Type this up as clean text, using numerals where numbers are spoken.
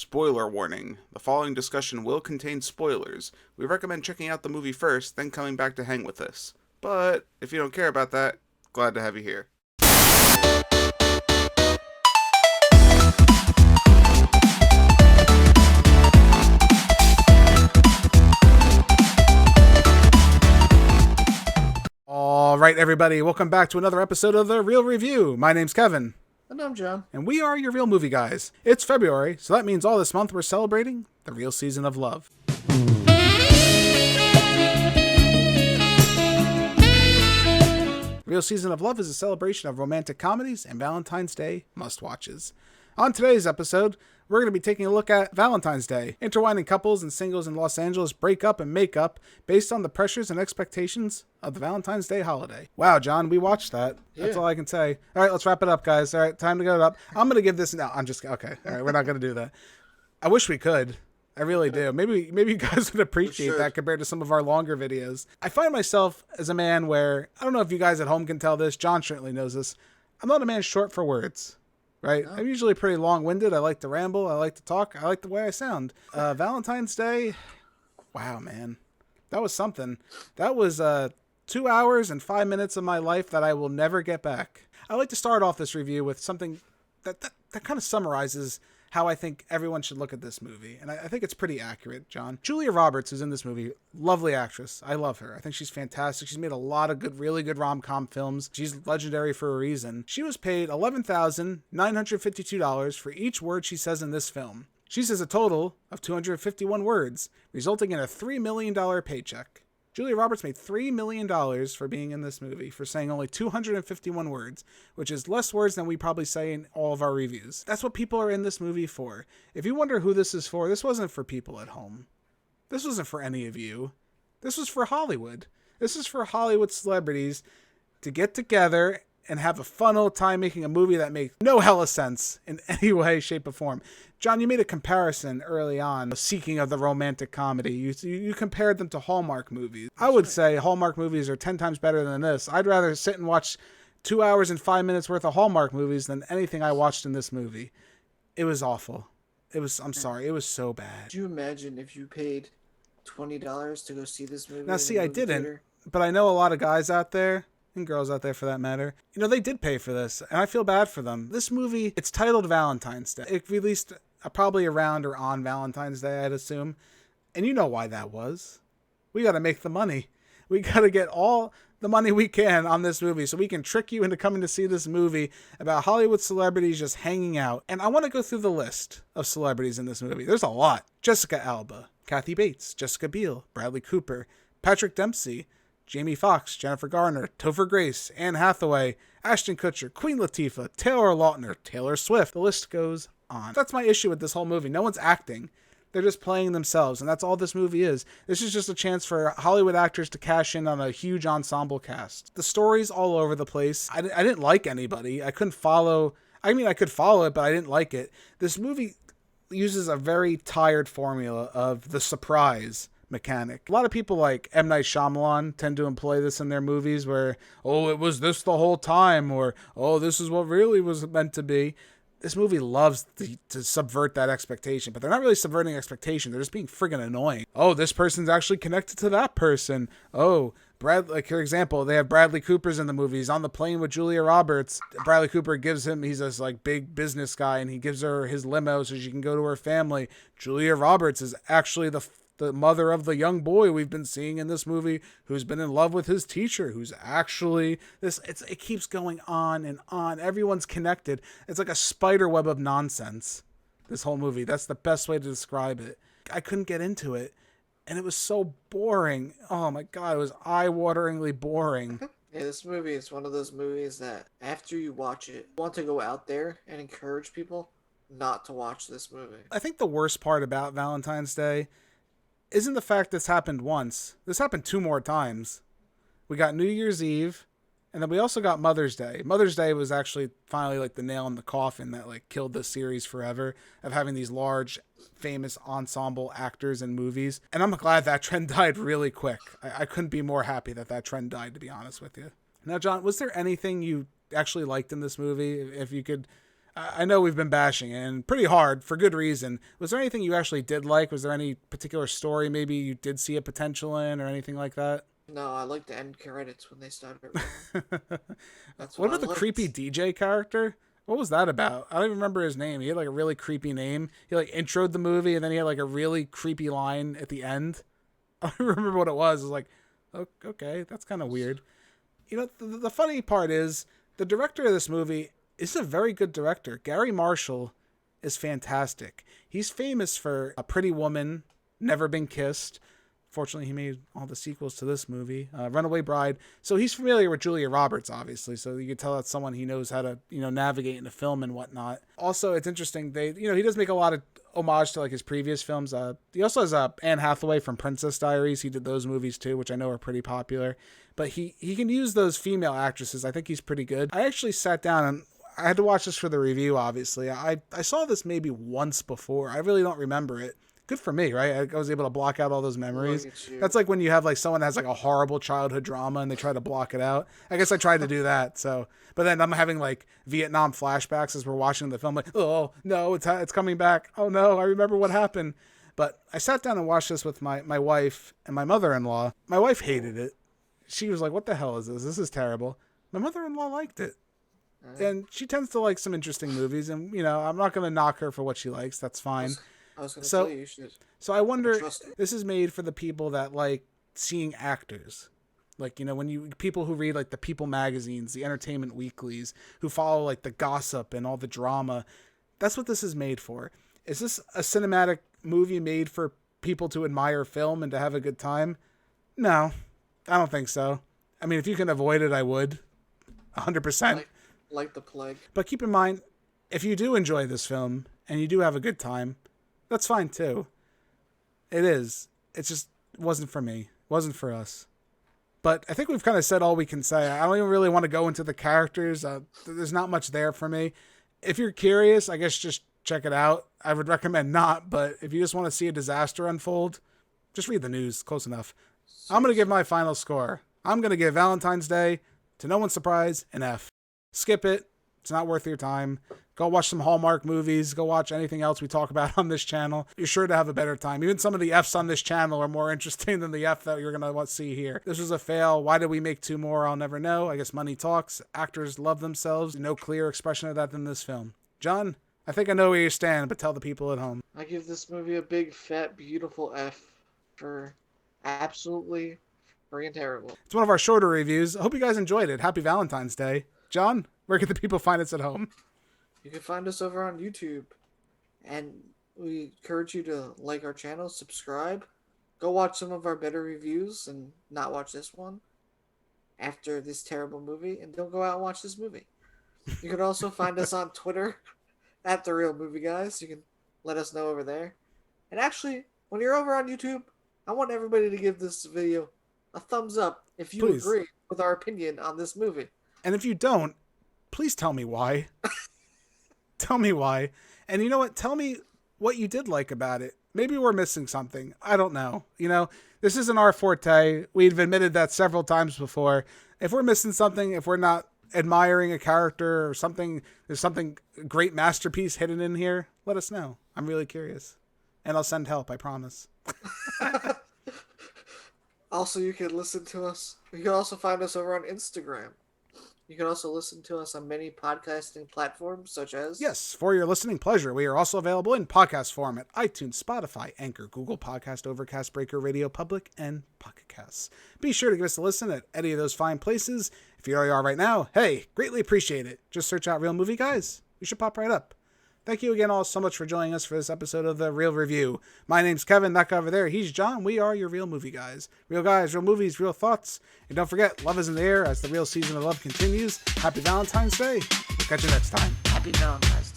Spoiler warning. The following discussion will contain spoilers. We recommend checking out the movie first, then coming back to hang with us. But if you don't care about that, glad to have you here. All right, everybody, welcome back to another episode of The Real Review. My name's Kevin. And I'm John. And we are your Real Movie Guys. It's February, so that means all this month we're celebrating the real season of love. Real Season of Love is a celebration of romantic comedies and Valentine's Day must-watches. On today's episode, we're going to be taking a look at Valentine's Day. Intertwining couples and singles in Los Angeles break up and make up based on the pressures and expectations of the Valentine's Day holiday. Wow, John, we watched that. That's all I can say. All right, let's wrap it up, guys. All right, time to go up. I'm going to give this... No, I'm just... Okay, all right, we're not going to do that. I wish we could. I really do. Maybe you guys would appreciate that compared to some of our longer videos. I find myself as a man where... I don't know if you guys at home can tell this. John certainly knows this. I'm not a man short for words. Right? No. I'm usually pretty long-winded. I like to ramble. I like to talk. I like the way I sound. Valentine's Day, wow, man. That was something. That was 2 hours and 5 minutes of my life that I will never get back. I like to start off this review with something that kind of summarizes how I think everyone should look at this movie. And I think it's pretty accurate, John. Julia Roberts, who's in this movie, lovely actress. I love her. I think she's fantastic. She's made a lot of really good rom-com films. She's legendary for a reason. She was paid $11,952 for each word she says in this film. She says a total of 251 words, resulting in a $3 million paycheck. Julia Roberts made $3 million for being in this movie, for saying only 251 words, which is less words than we probably say in all of our reviews. That's what people are in this movie for. If you wonder who this is for, this wasn't for people at home. This wasn't for any of you. This was for Hollywood. This is for Hollywood celebrities to get together and have a fun old time making a movie that makes no hella sense in any way, shape, or form. John, you made a comparison early on, Seeking of the Romantic Comedy. You compared them to Hallmark movies. I would say Hallmark movies are 10 times better than this. I'd rather sit and watch 2 hours and 5 minutes worth of Hallmark movies than anything I watched in this movie. It was awful. I'm sorry, it was so bad. Could you imagine if you paid $20 to go see this movie? Now, see, I didn't, but I know a lot of guys out there, and girls out there for that matter, they did pay for this, and I feel bad for them. This movie, it's titled Valentine's Day. It released probably around or on Valentine's Day, I'd assume. And you know why that was. We got to make the money. We got to get all the money we can on this movie so we can trick you into coming to see this movie about Hollywood celebrities just hanging out. And I want to go through the list of celebrities in this movie. There's a lot. Jessica Alba, Kathy Bates, Jessica Biel, Bradley Cooper, Patrick Dempsey, Jamie Foxx, Jennifer Garner, Topher Grace, Anne Hathaway, Ashton Kutcher, Queen Latifah, Taylor Lautner, Taylor Swift. The list goes on. That's my issue with this whole movie. No one's acting. They're just playing themselves, and that's all this movie is. This is just a chance for Hollywood actors to cash in on a huge ensemble cast. The story's all over the place. I didn't like anybody. I couldn't follow... I mean, I could follow it, but I didn't like it. This movie uses a very tired formula of the surprise mechanic. A lot of people like M. Night Shyamalan tend to employ this in their movies where, oh, it was this the whole time, or, oh, this is what really was meant to be. This movie loves to subvert that expectation, but they're not really subverting expectation. They're just being friggin' annoying. Oh, this person's actually connected to that person. Oh, like for example, they have Bradley Cooper's in the movie. He's on the plane with Julia Roberts. Bradley Cooper he's this like big business guy, and he gives her his limo so she can go to her family. Julia Roberts is actually the mother of the young boy we've been seeing in this movie who's been in love with his teacher, who's actually this. It keeps going on and on. Everyone's connected. It's like a spider web of nonsense, this whole movie. That's the best way to describe it. I couldn't get into it, and it was so boring. Oh my God, it was eye-wateringly boring. Yeah, this movie is one of those movies that after you watch it, you want to go out there and encourage people not to watch this movie. I think the worst part about Valentine's Day isn't the fact this happened once. This happened 2 more times. We got New Year's Eve, and then we also got Mother's Day. Mother's Day was actually finally like the nail in the coffin that like killed the series forever of having these large, famous ensemble actors in movies. And I'm glad that trend died really quick. I couldn't be more happy that trend died, to be honest with you. Now, John, was there anything you actually liked in this movie? If you could... I know we've been bashing it, and pretty hard for good reason. Was there anything you actually did like? Was there any particular story maybe you did see a potential in, or anything like that? No, I like the end credits when they started rolling. That's What what I about the liked. creepy DJ character? What was that about? I don't even remember his name. He had like a really creepy name. He like introed the movie, and then he had like a really creepy line at the end. I don't remember what it was. It was like, okay, that's kind of weird. You know, the funny part is the director of this movie is a very good director. Gary Marshall is fantastic. He's famous for A Pretty Woman, Never Been Kissed. Fortunately, he made all the sequels to this movie, Runaway Bride. So he's familiar with Julia Roberts, obviously. So you can tell that's someone he knows how to, navigate in a film and whatnot. Also, it's interesting. He does make a lot of homage to like his previous films. He also has Anne Hathaway from Princess Diaries. He did those movies too, which I know are pretty popular. But he can use those female actresses. I think he's pretty good. I actually sat down and I had to watch this for the review, obviously. I saw this maybe once before. I really don't remember it. Good for me, right? I was able to block out all those memories. That's like when you have like someone that has like a horrible childhood drama and they try to block it out. I guess I tried to do that. So, but then I'm having like Vietnam flashbacks as we're watching the film. Like, oh no, it's coming back. Oh no, I remember what happened. But I sat down and watched this with my wife and my mother-in-law. My wife hated it. She was like, "What the hell is this? This is terrible." My mother-in-law liked it. And she tends to like some interesting movies, and I'm not going to knock her for what she likes. That's fine. I was going to say you should. So I wonder, Trust it. this is made for the people that like seeing actors. Like, when people who read like the People magazines, the entertainment weeklies, who follow like the gossip and all the drama. That's what this is made for. Is this a cinematic movie made for people to admire film and to have a good time? No, I don't think so. I mean, if you can avoid it, I would. 100%. Like the plague. But keep in mind, if you do enjoy this film and you do have a good time, that's fine too. It is. It just wasn't for me. It wasn't for us. But I think we've kind of said all we can say. I don't even really want to go into the characters. There's not much there for me. If you're curious, I guess just check it out. I would recommend not, but if you just want to see a disaster unfold, just read the news. Close enough. I'm going to give my final score. I'm going to give Valentine's Day, to no one's surprise, an F. Skip it. It's not worth your time. Go watch some Hallmark movies. Go watch anything else we talk about on this channel. You're sure to have a better time. Even some of the Fs on this channel are more interesting than the F that you're going to see here. This was a fail. Why did we make 2 more? I'll never know. I guess money talks. Actors love themselves. No clearer expression of that than this film. John, I think I know where you stand, but tell the people at home. I give this movie a big, fat, beautiful F for absolutely freaking terrible. It's one of our shorter reviews. I hope you guys enjoyed it. Happy Valentine's Day. John, where can the people find us at home? You can find us over on YouTube. And we encourage you to like our channel, subscribe, go watch some of our better reviews and not watch this one after this terrible movie, and don't go out and watch this movie. You can also find us on Twitter at TheReelMovieGuys. You can let us know over there. And actually, when you're over on YouTube, I want everybody to give this video a thumbs up if you Please. agree with our opinion on this movie. And if you don't, please tell me why. Tell me why. And you know what? Tell me what you did like about it. Maybe we're missing something. I don't know. This isn't our forte. We've admitted that several times before. If we're missing something, if we're not admiring a character or something, there's something great masterpiece hidden in here, let us know. I'm really curious. And I'll send help, I promise. Also, you can listen to us. You can also find us over on Instagram. You can also listen to us on many podcasting platforms, such as... Yes, for your listening pleasure. We are also available in podcast form at iTunes, Spotify, Anchor, Google Podcast, Overcast, Breaker, Radio Public, and Pocket Casts. Be sure to give us a listen at any of those fine places. If you already are right now, hey, greatly appreciate it. Just search out Real Movie Guys. You should pop right up. Thank you again all so much for joining us for this episode of The Real Review. My name's Kevin, that guy over there, he's John. We are your Real Movie Guys. Real guys, real movies, real thoughts. And don't forget, love is in the air as the real season of love continues. Happy Valentine's Day. We'll catch you next time. Happy Valentine's Day.